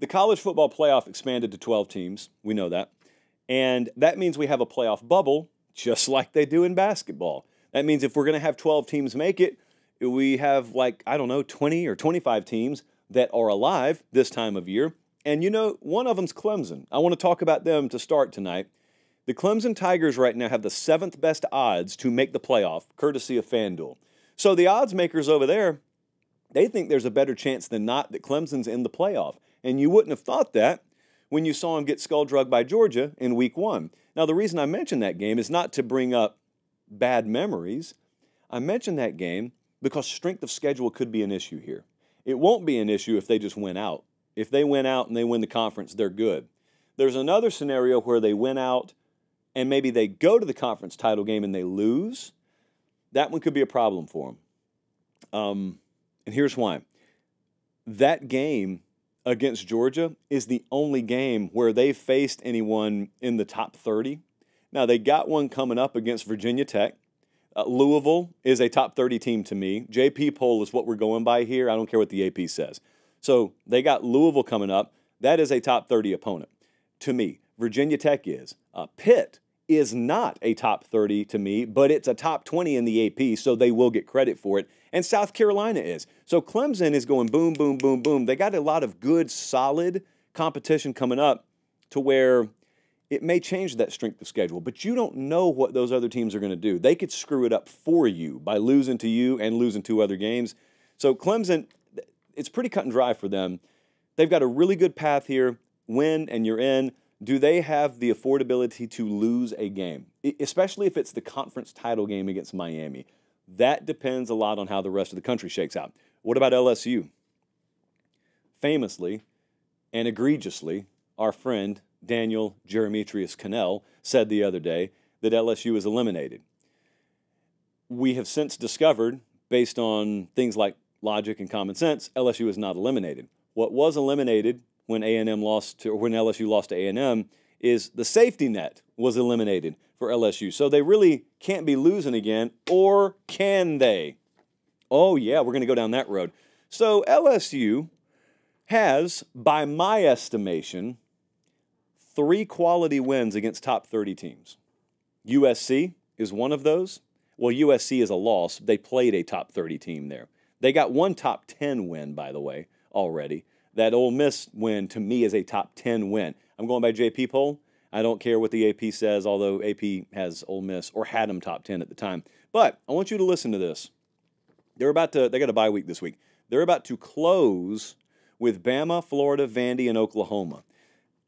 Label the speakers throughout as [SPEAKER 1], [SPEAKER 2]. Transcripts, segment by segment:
[SPEAKER 1] The college football playoff expanded to 12 teams. We know that. And that means we have a playoff bubble, just like they do in basketball. That means if we're going to have 12 teams make it, we have 20 or 25 teams that are alive this time of year. And one of them's Clemson. I want to talk about them to start tonight. The Clemson Tigers right now have the 7th best odds to make the playoff, courtesy of FanDuel. So the odds makers over there, they think there's a better chance than not that Clemson's in the playoff. And you wouldn't have thought that when you saw them get skull-drugged by Georgia in Week 1. Now, the reason I mention that game is not to bring up bad memories. I mention that game because strength of schedule could be an issue here. It won't be an issue if they just win out. If they win out and they win the conference, they're good. There's another scenario where they win out and maybe they go to the conference title game and they lose. That one could be a problem for them. And here's why. That game against Georgia is the only game where they faced anyone in the top 30. Now, they got one coming up against Virginia Tech. Louisville is a top 30 team to me. JP poll is what we're going by here. I don't care what the AP says. So they got Louisville coming up. That is a top 30 opponent to me. Virginia Tech is. Pitt is not a top 30 to me, but it's a top 20 in the AP, so they will get credit for it. And South Carolina is. So Clemson is going boom, boom, boom, boom. They got a lot of good, solid competition coming up to where it may change that strength of schedule, but you don't know what those other teams are going to do. They could screw it up for you by losing to you and losing 2 other games. So Clemson, it's pretty cut and dry for them. They've got a really good path here. Win and you're in. Do they have the affordability to lose a game, especially if it's the conference title game against Miami? That depends a lot on how the rest of the country shakes out. What about LSU? Famously and egregiously, our friend Daniel Jeremetrius Cannell said the other day that LSU is eliminated. We have since discovered, based on things like logic and common sense, LSU is not eliminated. What was eliminated when LSU lost to A&M is the safety net was eliminated for LSU. So they really can't be losing again, or can they? Oh, yeah, we're going to go down that road. So LSU has, by my estimation, 3 quality wins against top 30 teams. USC is one of those. Well, USC is a loss. They played a top 30 team there. They got 1 top 10 win, by the way, already. That Ole Miss win, to me, is a top 10 win. I'm going by JP poll. I don't care what the AP says, although AP has Ole Miss, or had them top 10 at the time. But I want you to listen to this. They got a bye week this week. They're about to close with Bama, Florida, Vandy, and Oklahoma.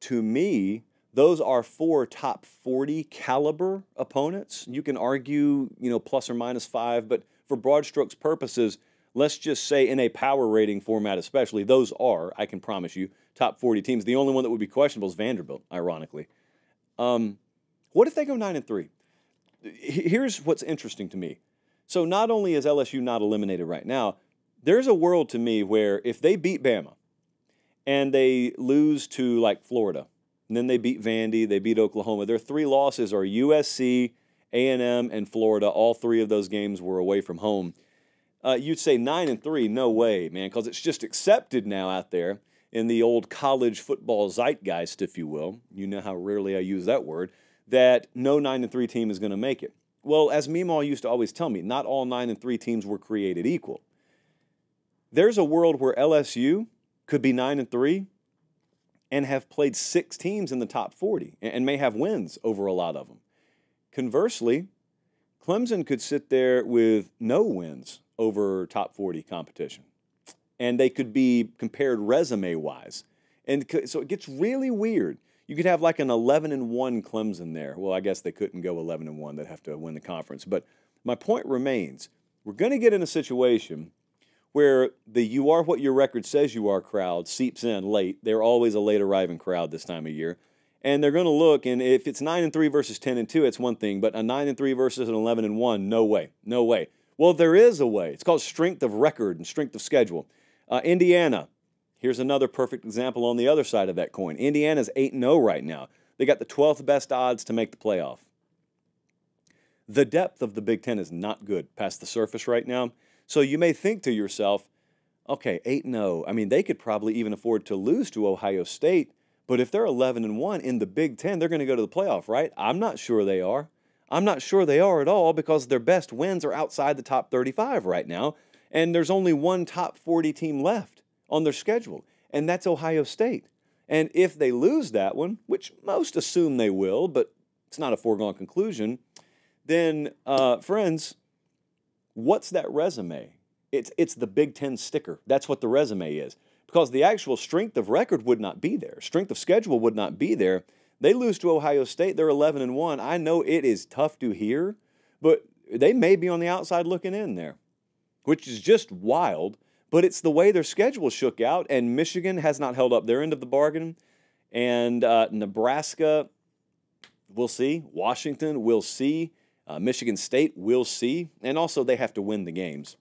[SPEAKER 1] To me, those are 4 top 40 caliber opponents. You can argue, plus or minus 5, but for broad strokes purposes, let's just say in a power rating format especially, those are, I can promise you, top 40 teams. The only one that would be questionable is Vanderbilt, ironically. What if they go 9-3? Here's what's interesting to me. So not only is LSU not eliminated right now, there's a world to me where if they beat Bama and they lose to like Florida, and then they beat Vandy, they beat Oklahoma, their 3 losses are USC, A&M, and Florida. All 3 of those games were away from home. You'd say 9-3, no way, man, because it's just accepted now out there in the old college football zeitgeist, if you will. You know how rarely I use that word, that no 9-3 team is going to make it. Well, as Meemaw used to always tell me, not all 9-3 teams were created equal. There's a world where LSU could be 9-3 and have played 6 teams in the top 40 and may have wins over a lot of them. Conversely, Clemson could sit there with no wins over top 40 competition. And they could be compared resume-wise. And so it gets really weird. You could have like an 11-1 Clemson there. Well, I guess they couldn't go 11-1. They'd have to win the conference. But my point remains, we're going to get in a situation where the you are what your record says you are crowd seeps in late. They're always a late arriving crowd this time of year. And they're going to look, and if it's 9-3 versus 10-2, it's one thing. But a 9-3 versus an 11-1, no way. No way. Well, there is a way. It's called strength of record and strength of schedule. Indiana, here's another perfect example on the other side of that coin. Indiana's 8-0 right now. They got the 12th best odds to make the playoff. The depth of the Big Ten is not good past the surface right now. So you may think to yourself, Okay, 8-0. I mean, they could probably even afford to lose to Ohio State, but if they're 11-1 in the Big Ten, they're going to go to the playoff, right? I'm not sure they are. I'm not sure they are at all because their best wins are outside the top 35 right now, and there's only one top 40 team left on their schedule, and that's Ohio State. And if they lose that one, which most assume they will, but it's not a foregone conclusion, then, friends, what's that resume? It's the Big Ten sticker. That's what the resume is. Because the actual strength of record would not be there. Strength of schedule would not be there. They lose to Ohio State. They're 11-1. I know it is tough to hear, but they may be on the outside looking in there, which is just wild. But it's the way their schedule shook out, and Michigan has not held up their end of the bargain. And Nebraska, we'll see. Washington, we'll see. Michigan State, we'll see. And also, they have to win the games.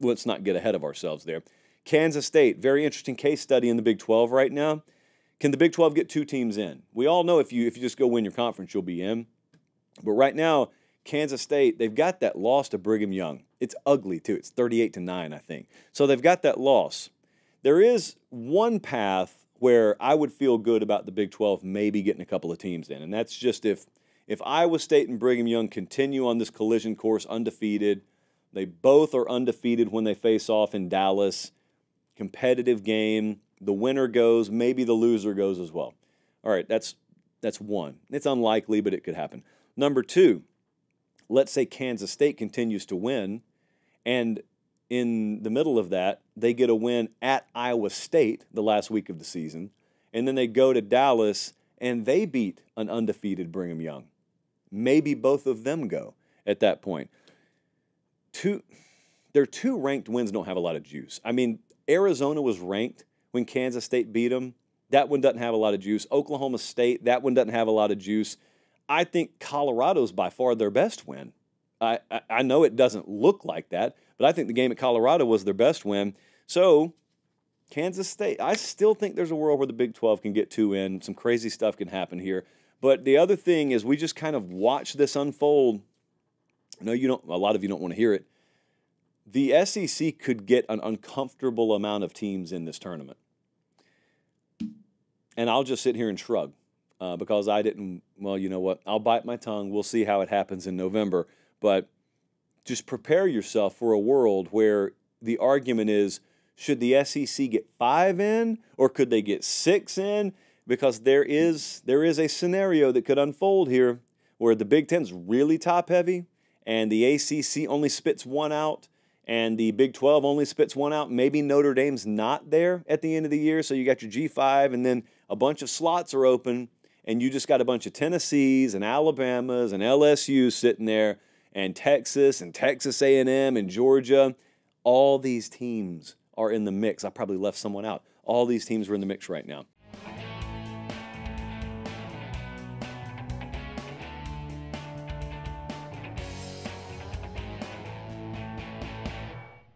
[SPEAKER 1] Let's not get ahead of ourselves there. Kansas State, very interesting case study in the Big 12 right now. Can the Big 12 get two teams in? We all know if you just go win your conference, you'll be in. But right now, Kansas State, they've got that loss to Brigham Young. It's ugly, too. It's 38-9, I think. So they've got that loss. There is one path where I would feel good about the Big 12 maybe getting a couple of teams in, and that's just if Iowa State and Brigham Young continue on this collision course undefeated. They both are undefeated when they face off in Dallas. Competitive game. The winner goes. Maybe the loser goes as well. All right, that's one. It's unlikely, but it could happen. Number two, let's say Kansas State continues to win, and in the middle of that, they get a win at Iowa State the last week of the season, and then they go to Dallas, and they beat an undefeated Brigham Young. Maybe both of them go at that point. Their two ranked wins don't have a lot of juice. I mean, Arizona was ranked when Kansas State beat them. That one doesn't have a lot of juice. Oklahoma State, that one doesn't have a lot of juice. I think Colorado's by far their best win. I know it doesn't look like that, but I think the game at Colorado was their best win. So, Kansas State, I still think there's a world where the Big 12 can get two in. Some crazy stuff can happen here. But the other thing is we just kind of watch this unfold. No, you don't. A lot of you don't want to hear it. The SEC could get an uncomfortable amount of teams in this tournament. And I'll just sit here and shrug because I didn't, well, you know what? I'll bite my tongue. We'll see how it happens in November. But just prepare yourself for a world where the argument is, should the SEC get 5 in or could they get 6 in? Because there is a scenario that could unfold here where the Big Ten's really top-heavy and the ACC only spits one out and the Big 12 only spits one out. Maybe Notre Dame's not there at the end of the year, so you got your G5 and then a bunch of slots are open and you just got a bunch of Tennessees and Alabamas and LSU sitting there and Texas A&M and Georgia. All these teams are in the mix. I probably left someone out. All these teams are in the mix right now.